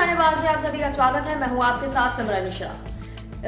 खानेबाज में आप सभी का स्वागत है। मैं हूं आपके साथ सिमरन मिश्रा।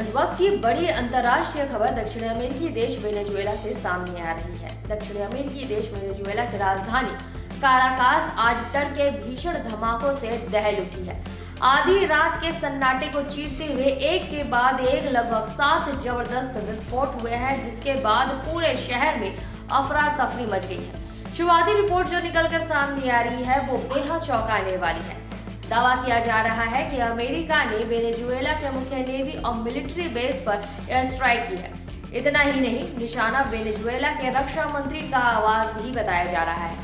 इस वक्त की बड़ी अंतर्राष्ट्रीय खबर दक्षिण अमेरिकी देश वेनेजुएला से सामने आ रही है। दक्षिण अमेरिकी देश वेनेजुएला की राजधानी काराकास आज तड़के भीषण धमाकों से दहल उठी है। आधी रात के सन्नाटे को चीरते हुए एक के बाद एक लगभग 7 जबरदस्त विस्फोट हुए हैं, जिसके बाद पूरे शहर में अफरा तफरी मच गई है। शुरुआती रिपोर्ट जो निकलकर सामने आ रही है वो बेहद चौंकाने वाली है। दावा किया जा रहा है कि अमेरिका ने वेनेजुएला के मुख्य नेवी और मिलिट्री बेस पर एयर स्ट्राइक की है। इतना ही नहीं, निशाना वेनेजुएला के रक्षा मंत्री का आवाज भी बताया जा रहा है।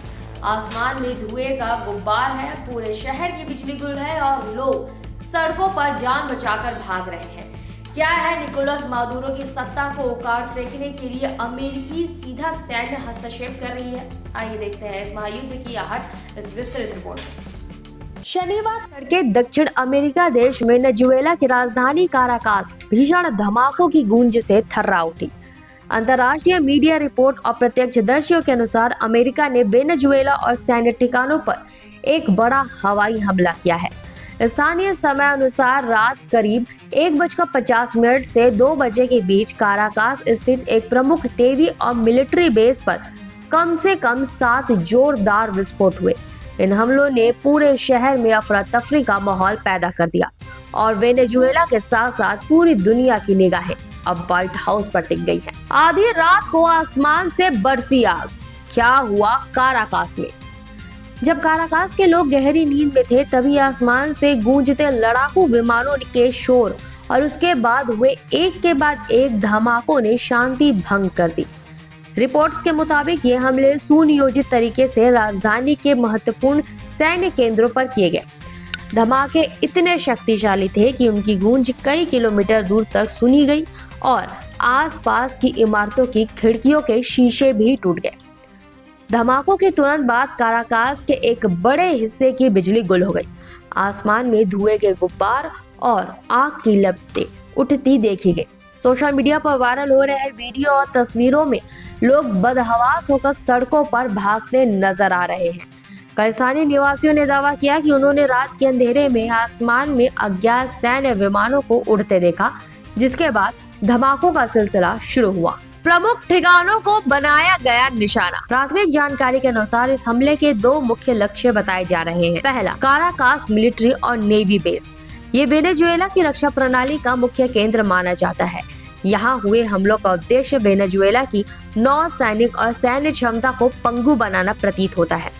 आसमान में धुएं का गुब्बार है, पूरे शहर की बिजली गुल है और लोग सड़कों पर जान बचाकर भाग रहे हैं। क्या है निकोलस मादुरो की सत्ता को उखाड़ फेंकने के लिए अमेरिकी सीधा सैन्य हस्तक्षेप कर रही है? आइए देखते हैं इस महायुद्ध की आहट इस विस्तृत रिपोर्ट में। शनिवार तड़के दक्षिण अमेरिका देश वेनेजुएला की राजधानी काराकास भीषण धमाकों की गूंज से थर्रा उठी। अंतर्राष्ट्रीय मीडिया रिपोर्ट और प्रत्यक्षदर्शियों के अनुसार अमेरिका ने वेनेजुएला और सैन्य ठिकानों पर एक बड़ा हवाई हमला किया है। स्थानीय समय अनुसार रात करीब 1:50 से 2 बजे के बीच काराकास स्थित एक प्रमुख नेवी और मिलिट्री बेस पर कम से कम 7 जोरदार विस्फोट हुए। इन हमलों ने पूरे शहर में अफरा तफरी का माहौल पैदा कर दिया और वेनेजुएला के साथ साथ पूरी दुनिया की निगाहें अब व्हाइट हाउस पर टिक गई हैं। आधी रात को आसमान से बरसी आग। क्या हुआ काराकास में? जब काराकास के लोग गहरी नींद में थे, तभी आसमान से गूंजते लड़ाकू विमानों के शोर और उसके बाद हुए एक के बाद एक धमाकों ने शांति भंग कर दी। रिपोर्ट्स के मुताबिक ये हमले सुनियोजित तरीके से राजधानी के महत्वपूर्ण सैन्य केंद्रों पर किए गए। धमाके इतने शक्तिशाली थे कि उनकी गूंज कई किलोमीटर दूर तक सुनी गई और आसपास की इमारतों की खिड़कियों के शीशे भी टूट गए। धमाकों के तुरंत बाद काराकास के एक बड़े हिस्से की बिजली गुल हो गई। आसमान में धुएं के गुब्बार और आग की लपटें उठती देखी गई। सोशल मीडिया पर वायरल हो रहे वीडियो और तस्वीरों में लोग बदहवास होकर सड़कों पर भागते नजर आ रहे हैं। कई स्थानीय निवासियों ने दावा किया कि उन्होंने रात के अंधेरे में आसमान में अज्ञात सैन्य विमानों को उड़ते देखा, जिसके बाद धमाकों का सिलसिला शुरू हुआ। प्रमुख ठिकानों को बनाया गया निशाना। प्राथमिक जानकारी के अनुसार इस हमले के 2 मुख्य लक्ष्य बताए जा रहे हैं। पहला, काराकास मिलिट्री और नेवी बेस। ये वेनेजुएला की रक्षा प्रणाली का मुख्य केंद्र माना जाता है। यहाँ हुए हमलों का उद्देश्य वेनेजुएला की नौ सैनिक और सैन्य क्षमता को पंगु बनाना प्रतीत होता है।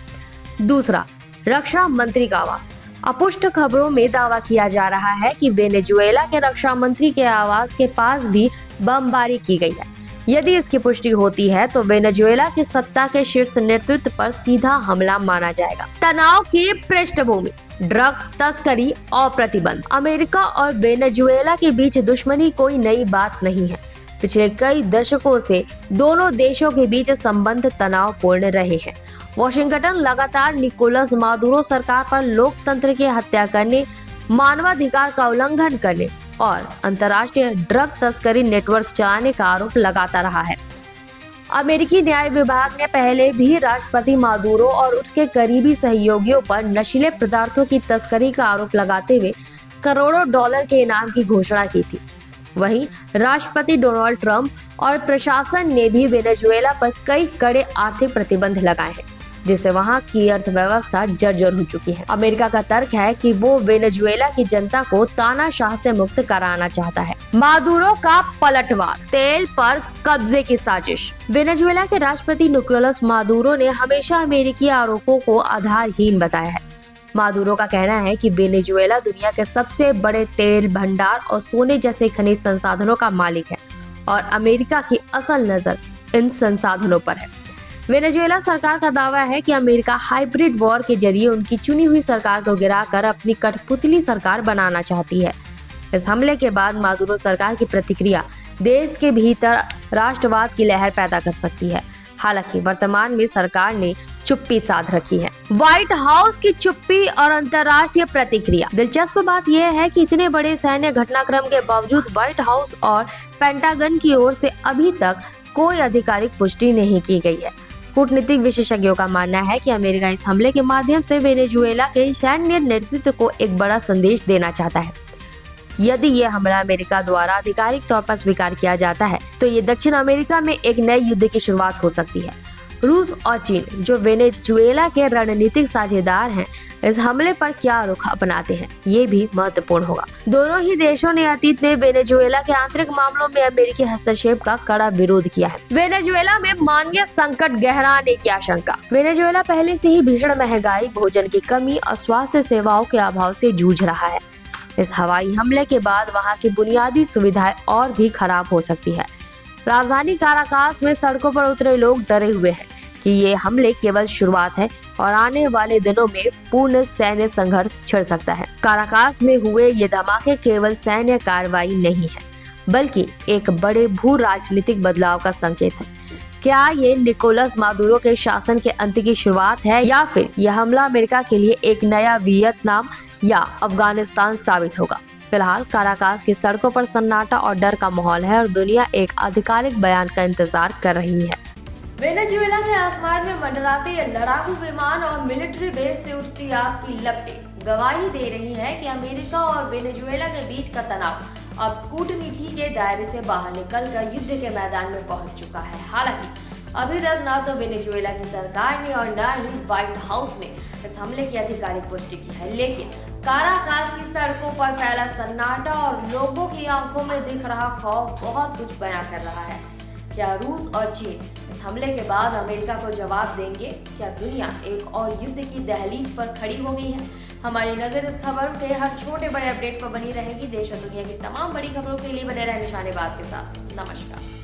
दूसरा, रक्षा मंत्री का आवास। अपुष्ट खबरों में दावा किया जा रहा है कि वेनेजुएला के रक्षा मंत्री के आवास के पास भी बमबारी की गई है। यदि इसकी पुष्टि होती है तो वेनेजुएला की सत्ता के शीर्ष नेतृत्व पर सीधा हमला माना जाएगा। तनाव की पृष्ठभूमि, ड्रग तस्करी और प्रतिबंध। अमेरिका और वेनेजुएला के बीच दुश्मनी कोई नई बात नहीं है। पिछले कई दशकों से दोनों देशों के बीच संबंध तनावपूर्ण रहे हैं। वॉशिंगटन लगातार निकोलस मादुरो सरकार पर लोकतंत्र की हत्या करने, मानवाधिकार का उल्लंघन करने और अंतर्राष्ट्रीय ड्रग तस्करी नेटवर्क चलाने का आरोप लगाता रहा है। अमेरिकी न्याय विभाग ने पहले भी राष्ट्रपति मादुरो और उसके करीबी सहयोगियों पर नशीले पदार्थों की तस्करी का आरोप लगाते हुए करोड़ों डॉलर के इनाम की घोषणा की थी। वहीं राष्ट्रपति डोनाल्ड ट्रंप और प्रशासन ने भी वेनेजुएला पर कई कड़े आर्थिक प्रतिबंध लगाए हैं, जिससे वहां की अर्थव्यवस्था जर्जर हो चुकी है। अमेरिका का तर्क है कि वो वेनेजुएला की जनता को तानाशाह से मुक्त कराना चाहता है। मादुरो का पलटवार, तेल पर कब्जे की साजिश। वेनेजुएला के राष्ट्रपति निकोलस मादुरो ने हमेशा अमेरिकी आरोपों को आधारहीन बताया है। मादुरो का कहना है कि वेनेजुएला दुनिया के सबसे बड़े तेल भंडार और सोने जैसे खनिज संसाधनों का मालिक है और अमेरिका की असल नजर इन संसाधनों पर है। वेनेजुएला सरकार का दावा है कि अमेरिका हाइब्रिड वॉर के जरिए उनकी चुनी हुई सरकार को गिराकर अपनी कठपुतली सरकार बनाना चाहती है। इस हमले के बाद मादुरो सरकार की प्रतिक्रिया देश के भीतर राष्ट्रवाद की लहर पैदा कर सकती है। हालांकि वर्तमान में सरकार ने चुप्पी साध रखी है। व्हाइट हाउस की चुप्पी और अंतर्राष्ट्रीय प्रतिक्रिया। दिलचस्प बात यह है कि इतने बड़े सैन्य घटनाक्रम के बावजूद व्हाइट हाउस और पेंटागन की ओर से अभी तक कोई आधिकारिक पुष्टि नहीं की गई है। कूटनीतिक विशेषज्ञों का मानना है कि अमेरिका इस हमले के माध्यम से वेनेजुएला के सैन्य नेतृत्व को एक बड़ा संदेश देना चाहता है। यदि ये हमला अमेरिका द्वारा आधिकारिक तौर पर स्वीकार किया जाता है तो ये दक्षिण अमेरिका में एक नए युद्ध की शुरुआत हो सकती है। रूस और चीन, जो वेनेजुएला के रणनीतिक साझेदार हैं, इस हमले पर क्या रुख अपनाते हैं, ये भी महत्वपूर्ण होगा। दोनों ही देशों ने अतीत में वेनेजुएला के आंतरिक मामलों में अमेरिकी हस्तक्षेप का कड़ा विरोध किया है। वेनेजुएला में मानवीय संकट गहराने की आशंका। वेनेजुएला पहले से ही भीषण महंगाई, भोजन की कमी और स्वास्थ्य सेवाओं के अभाव से जूझ रहा है। इस हवाई हमले के बाद वहां की बुनियादी सुविधाएं और भी खराब हो सकती है। राजधानी काराकास में सड़कों पर उतरे लोग डरे हुए हैं कि ये हमले केवल शुरुआत है और आने वाले दिनों में पूर्ण सैन्य संघर्ष छिड़ सकता है। काराकास में हुए ये धमाके केवल सैन्य कार्रवाई नहीं है, बल्कि एक बड़े भू राजनीतिक बदलाव का संकेत है। क्या ये निकोलस मादुरो के शासन के अंत की शुरुआत है, या फिर यह हमला अमेरिका के लिए एक नया वियतनाम या अफगानिस्तान साबित होगा? फिलहाल काराकास की सड़कों पर सन्नाटा और डर का माहौल है और दुनिया एक आधिकारिक बयान का इंतजार कर रही है। वेनेजुएला के आसमान में मंडराते ये लड़ाकू विमान और मिलिट्री बेस से उठती आग की लपटें गवाही दे रही है कि अमेरिका और वेनेजुएला के बीच का तनाव अब कूटनीति के दायरे से बाहर निकलकर युद्ध के मैदान में पहुंच चुका है। हालांकि अभी तक न तो वेनेजुएला की सरकार ने और न ही व्हाइट हाउस ने इस हमले की आधिकारिक पुष्टि की है, लेकिन काराकास की सड़कों पर फैला सन्नाटा और लोगों की आंखों में दिख रहा खौफ बहुत कुछ बयां कर रहा है। क्या रूस और चीन इस हमले के बाद अमेरिका को जवाब देंगे? क्या दुनिया एक और युद्ध की दहलीज पर खड़ी हो गई है? हमारी नजर इस खबर के हर छोटे बड़े अपडेट पर बनी रहेगी। देश और दुनिया की तमाम बड़ी खबरों के लिए बने रहे निशानेबाज के साथ। नमस्कार।